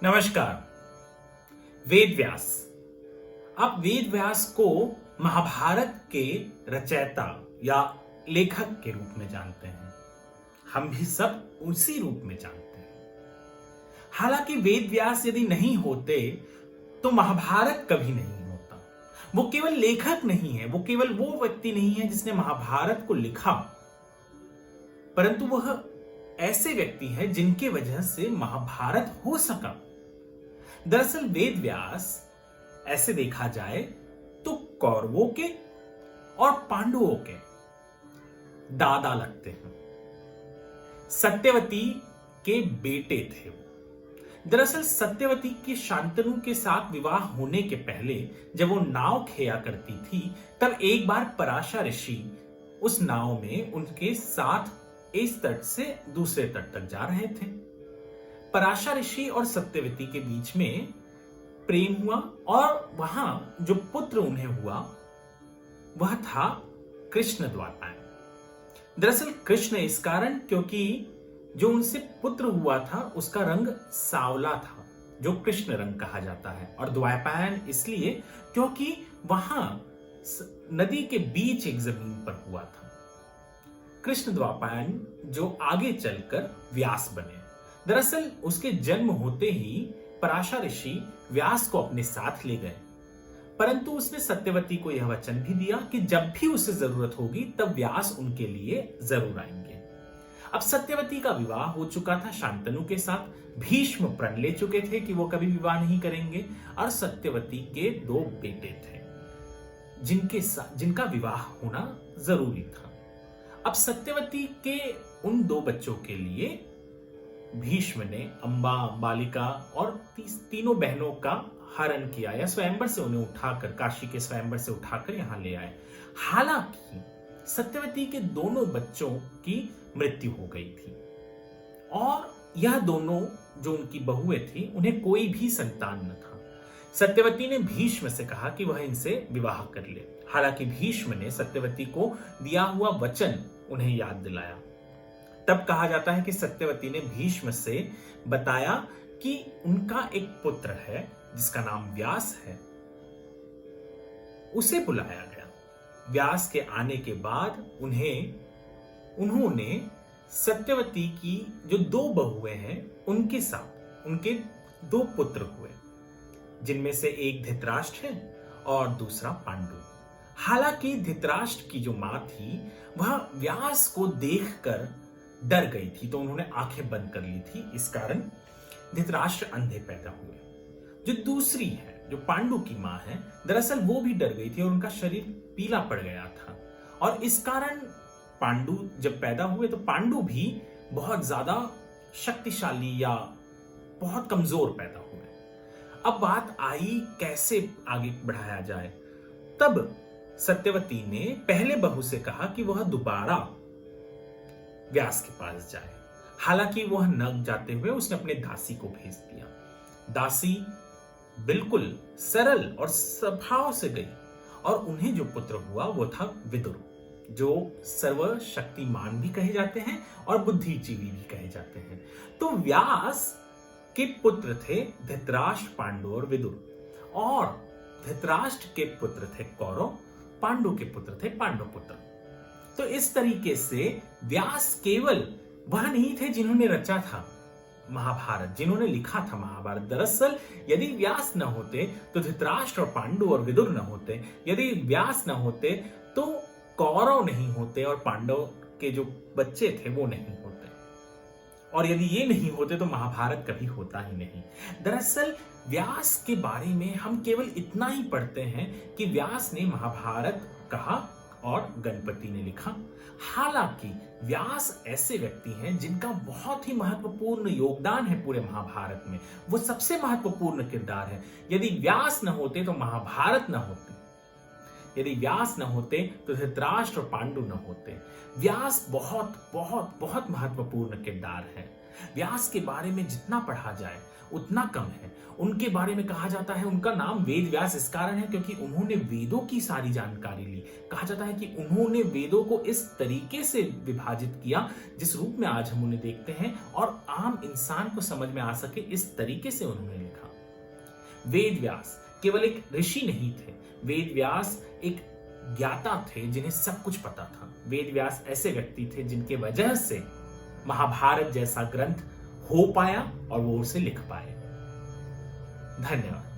नमस्कार। वेद व्यास। आप वेद व्यास को महाभारत के रचयिता या लेखक के रूप में जानते हैं। हम भी सब उसी रूप में जानते हैं। हालांकि वेद व्यास यदि नहीं होते तो महाभारत कभी नहीं होता। वो केवल लेखक नहीं है, वो केवल वो व्यक्ति नहीं है जिसने महाभारत को लिखा, परंतु वह ऐसे व्यक्ति हैं जिनके वजह से महाभारत हो सका। दरअसल वेद व्यास ऐसे देखा जाए तो कौरवों के और पांडवों के दादा लगते हैं। सत्यवती के बेटे थे वो। दरअसल सत्यवती के शांतनु के साथ विवाह होने के पहले जब वो नाव खेया करती थी, तब एक बार पराशर ऋषि उस नाव में उनके साथ इस तट से दूसरे तट तक जा रहे थे। पराशर ऋषि और सत्यवती के बीच में प्रेम हुआ और वहां जो पुत्र उन्हें हुआ वह था कृष्ण द्वापायन। दरअसल कृष्ण इस कारण क्योंकि जो उनसे पुत्र हुआ था उसका रंग सांवला था, जो कृष्ण रंग कहा जाता है, और द्वापायन इसलिए क्योंकि वहां नदी के बीच एक जमीन पर हुआ था। कृष्ण द्वापायन जो आगे चलकर व्यास बने। दरअसल उसके जन्म होते ही पराशर ऋषि व्यास को अपने साथ ले गए, परंतु उसने सत्यवती को यह वचन भी दिया कि जब भी उसे जरूरत होगी तब व्यास उनके लिए जरूर आएंगे। अब सत्यवती का विवाह हो चुका था शांतनु के साथ। भीष्म प्रण ले चुके थे कि वो कभी विवाह नहीं करेंगे, और सत्यवती के दो बेटे थे जिनका विवाह होना जरूरी था। अब सत्यवती के उन दो बच्चों के लिए भीष्म ने अंबा, अंबालिका और तीनों बहनों का हरण किया या स्वयंवर से उन्हें उठाकर, काशी के स्वयंवर से उठाकर यहां ले आए। हालांकि सत्यवती के दोनों बच्चों की मृत्यु हो गई थी और यह दोनों जो उनकी बहुएं थी उन्हें कोई भी संतान न था। सत्यवती ने भीष्म से कहा कि वह इनसे विवाह कर ले। हालांकि भीष्म ने सत्यवती को दिया हुआ वचन उन्हें याद दिलाया। तब कहा जाता है कि सत्यवती ने भीष्म से बताया कि उनका एक पुत्र है जिसका नाम व्यास है, उसे बुलाया गया। व्यास के आने के बाद उन्होंने सत्यवती की जो दो बहुएं हैं उनके साथ उनके दो पुत्र हुए, जिनमें से एक धृतराष्ट्र है और दूसरा पांडु। हालांकि धृतराष्ट्र की जो मां थी वह व्यास को देखकर डर गई थी, तो उन्होंने आंखें बंद कर ली थी। इस कारण धृतराष्ट्र अंधे पैदा हुए। जो दूसरी है, जो पांडु की मां है, दरअसल वो भी डर गई थी और उनका शरीर पीला पड़ गया था, और इस कारण पांडु जब पैदा हुए तो पांडु भी बहुत ज्यादा शक्तिशाली या बहुत कमजोर पैदा हुए। अब बात आई कैसे आगे बढ़ाया जाए। तब सत्यवती ने पहले बहू से कहा कि वह दोबारा व्यास के पास जाए। हालांकि वह न जाते हुए उसने अपने दासी को भेज दिया। दासी बिल्कुल सरल और स्वभाव से गई और उन्हें जो पुत्र हुआ वो था विदुर, जो सर्वशक्तिमान भी कहे जाते हैं और बुद्धिजीवी भी कहे जाते हैं। तो व्यास के पुत्र थे धृतराष्ट्र, पांडु और विदुर, और धृतराष्ट्र के पुत्र थे कौरव, पांडु के पुत्र थे पांडव पुत्र। तो इस तरीके से व्यास केवल वह नहीं थे जिन्होंने रचा था महाभारत, जिन्होंने लिखा था महाभारत। दरअसल यदि व्यास न होते तो धृतराष्ट्र और पांडु और विदुर न होते, यदि व्यास न होते तो कौरव नहीं होते और पांडव के जो बच्चे थे वो नहीं होते, और यदि ये नहीं होते तो महाभारत कभी होता ही नहीं। दरअसल व्यास के बारे में हम केवल इतना ही पढ़ते हैं कि व्यास ने महाभारत कहा और गणपति ने लिखा। हालांकि व्यास ऐसे व्यक्ति हैं जिनका बहुत ही महत्वपूर्ण योगदान है पूरे महाभारत में। वो सबसे महत्वपूर्ण किरदार है। यदि व्यास न होते तो महाभारत न होती, यदि व्यास न होते तो धृतराष्ट्र और पांडु न होते। व्यास बहुत बहुत बहुत महत्वपूर्ण किरदार है। व्यास के बारे में जितना पढ़ा जाए उतना कम है। उनके बारे में कहा जाता है उनका नाम वेद व्यास इस कारण है क्योंकि उन्होंने वेदों की सारी जानकारी ली। कहा जाता है कि उन्होंने वेदों को इस तरीके से विभाजित किया जिस रूप में आज हम उन्हें देखते हैं और आम इंसान को समझ में आ सके इस तरीके से उन्होंने लिखा। वेद व्यास केवल एक ऋषि नहीं थे, वेद व्यास एक ज्ञाता थे जिन्हें सब कुछ पता था। वेद व्यास ऐसे व्यक्ति थे जिनके वजह से महाभारत जैसा ग्रंथ हो पाया और वो उसे लिख पाए। धन्यवाद।